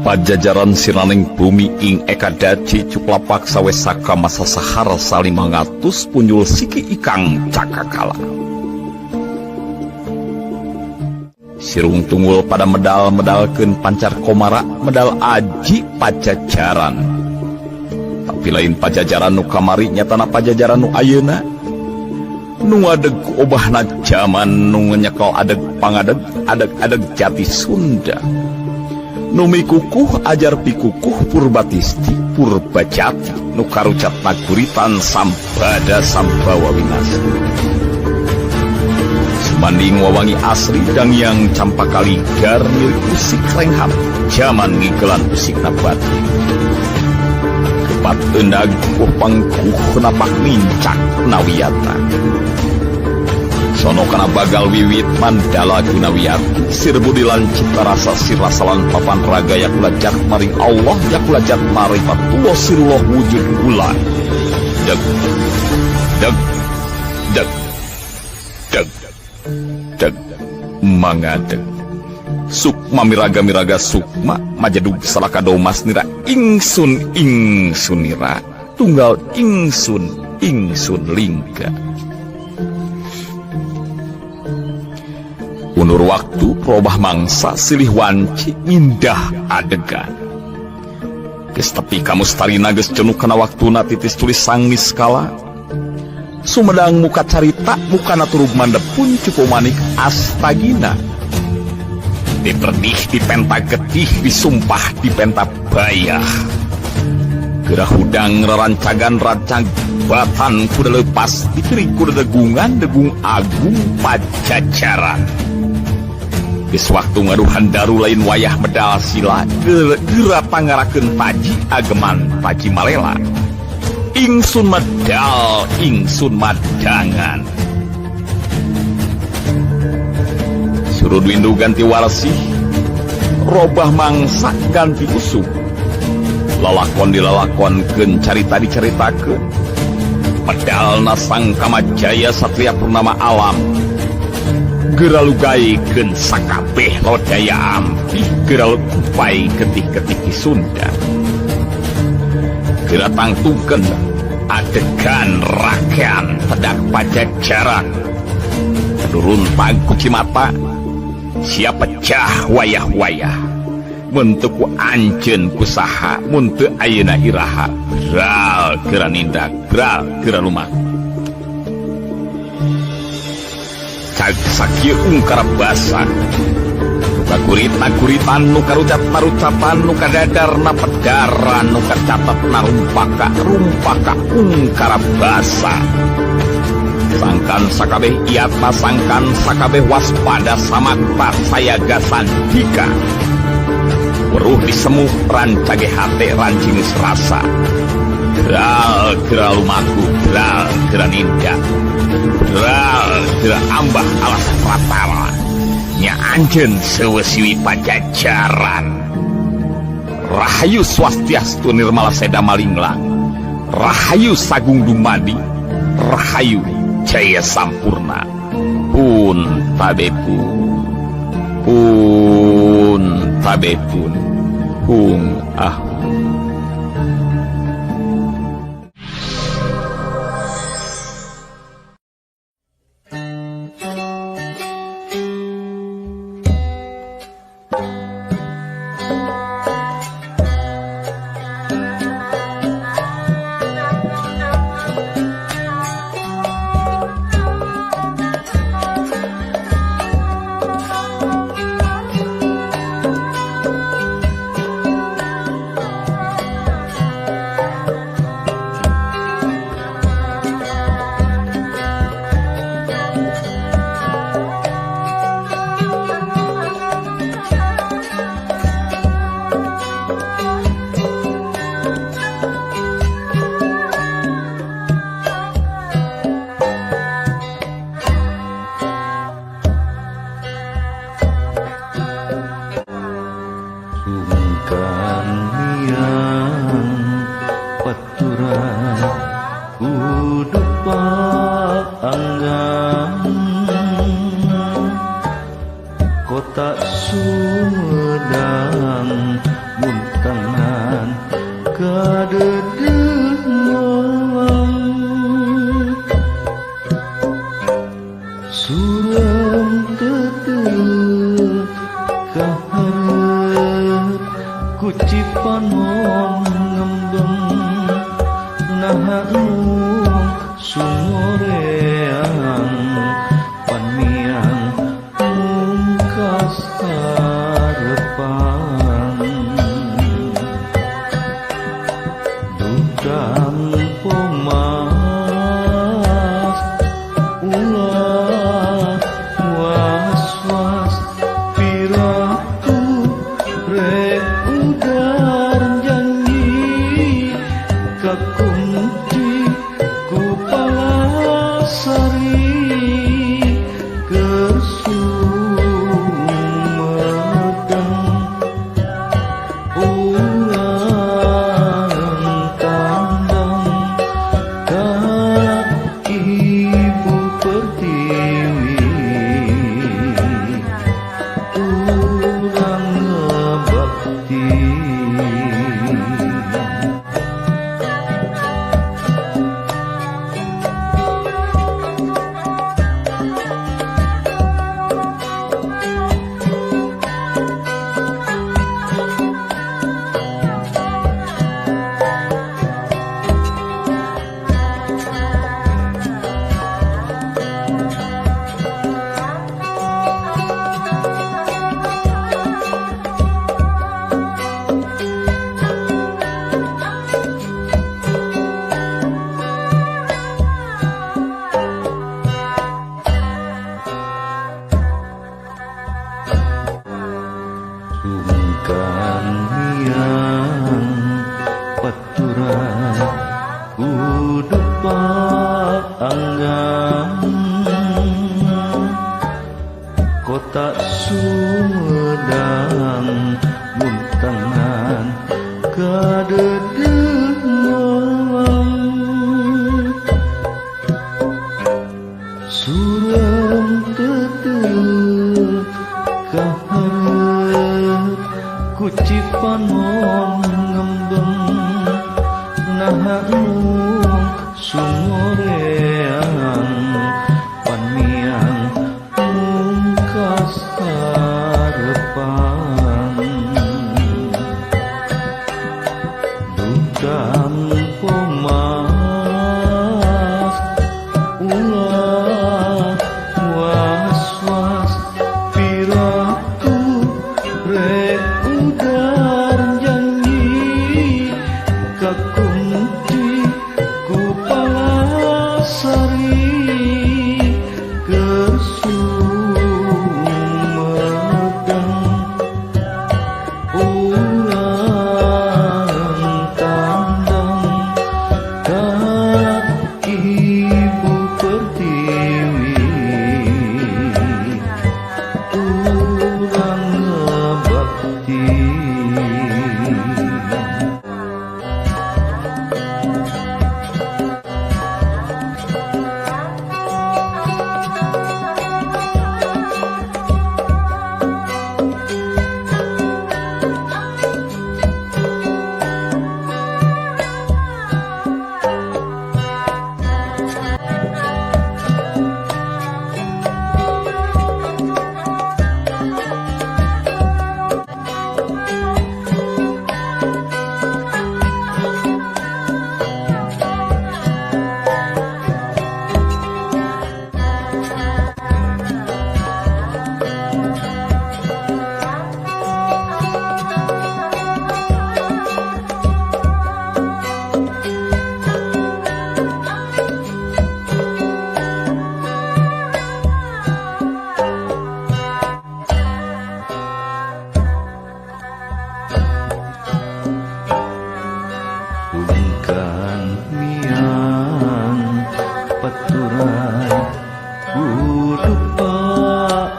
Pajajaran siraning bumi ing eka daci cuplapak sawesaka masa sahar salimangatus punjul siki ikang cakakala. Sirung tunggul pada medal-medalkeun pancar komara medal aji pajajaran. Tapi lain pajajaran nu kamari nyatana pajajaran nu ayeuna. Nu adeg obahna jaman nu nyekel adeg pangadeg adeg jati Sunda. Numi kukuh ajar pikukuh purbatisti purbajati nu karucat naguritan sambada sambawa winasa. Semanding wawangi asli dan yang campakaligar milik usik rengham jaman ngigelan usik nabati. Kepat endag pangkuh napak mincak nawiyata. Sono kana bagal wiwit mandala gunawiyati sirbu dilancipta rasa sirasalan papan raga yakulajat maring Allah yakulajat marifatullah sirullah wujud bulan deg deg deg deg deg mangadeg sukma miraga sukma majadug salaka domas nira ingsun nira tunggal ingsun lingga. Unur waktu robah mangsa silih wanci indah adegan. Geus tepi ka mustarina geus cenuk kana waktuna titis tulis sangnis kala. Sumedang muka carita mukana turub mandepun cukup manik astagina. Diperdih dipenta getih disumpah dipenta bayah. Gerah hudang rerancagan rancang batan kuda lepas diperi kuda degung agung pajajaran. Geus waktu ngaduhan daru lain wayah medal sila geura pangarakeun paji ageman paji malela. Ingsun medal ingsun madangan. Suruh windu ganti warsih robah mangsa ganti usuk. Lalakon dilalakonkeun carita dicaritakeun. Medalna sang kamajaya satria purnama alam. Geralugaikeun sakabeh lodaya ampih geral kupai ketih-ketih Sunda. Geratang tungken adegan rakyat tedak pajajaran. Turun pangku cimata siap pecah wayah-wayah. Mentuku anjeun kusaha munte ayeuna iraha bral geura nindak bral geura lumaku. Cag sakieu ungkar basa naguritan nu karucat-marucatan nu kadadarna pedaran nu kacatetna rumpaka ungkar basa. Sangkan sakabeh iatna sangkan sakabeh waspada samakta sayaga sandika. Weruh disemuh rancage hate rancingis rasa. Bral geura lumaku bral geura nindak bral geura ambah alas pratara nya anjeun seueusiwi pajajaran. Rahayu swastiastu nirmala seda malinglang, rahayu sagung dumadi, rahayu jaya sampurna. Pun tabepun hung ahung. Kota Sumedang kepaanggan kota Sumedang muntangan kadedeg malam surem tetep kaharep kucipan mom ngembeng naha nung sumoreang paniang mungkas harapan dudam pomas ulah was-was piraku rek udar janji kakunci ku palasari kesumedang urang tandang ka ibu pertiwi urang ngebakti Bungkan miang paturan kurupa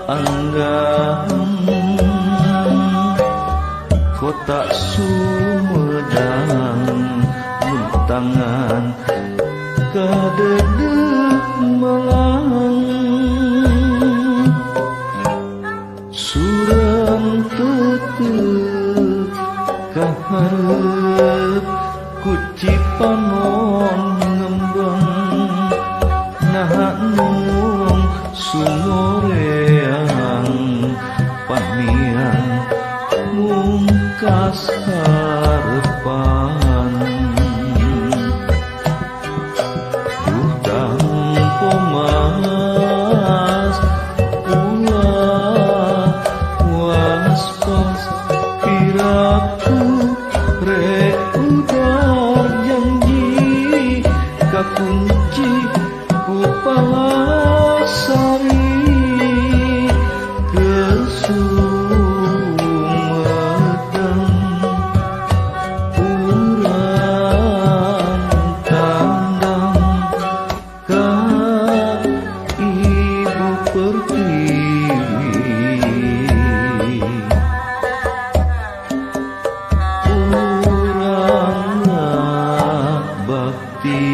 anggang kota Sumedang muntangan kadedeg malang surang tetep kaharep kucipan mon ngembang naha nung sumoreang paniang mungkas harapan dudang pomas ulah was-was piraku rek udar janji kakunci ku palasari kesumedang urang tandang ka ibu pertiwi urang bakti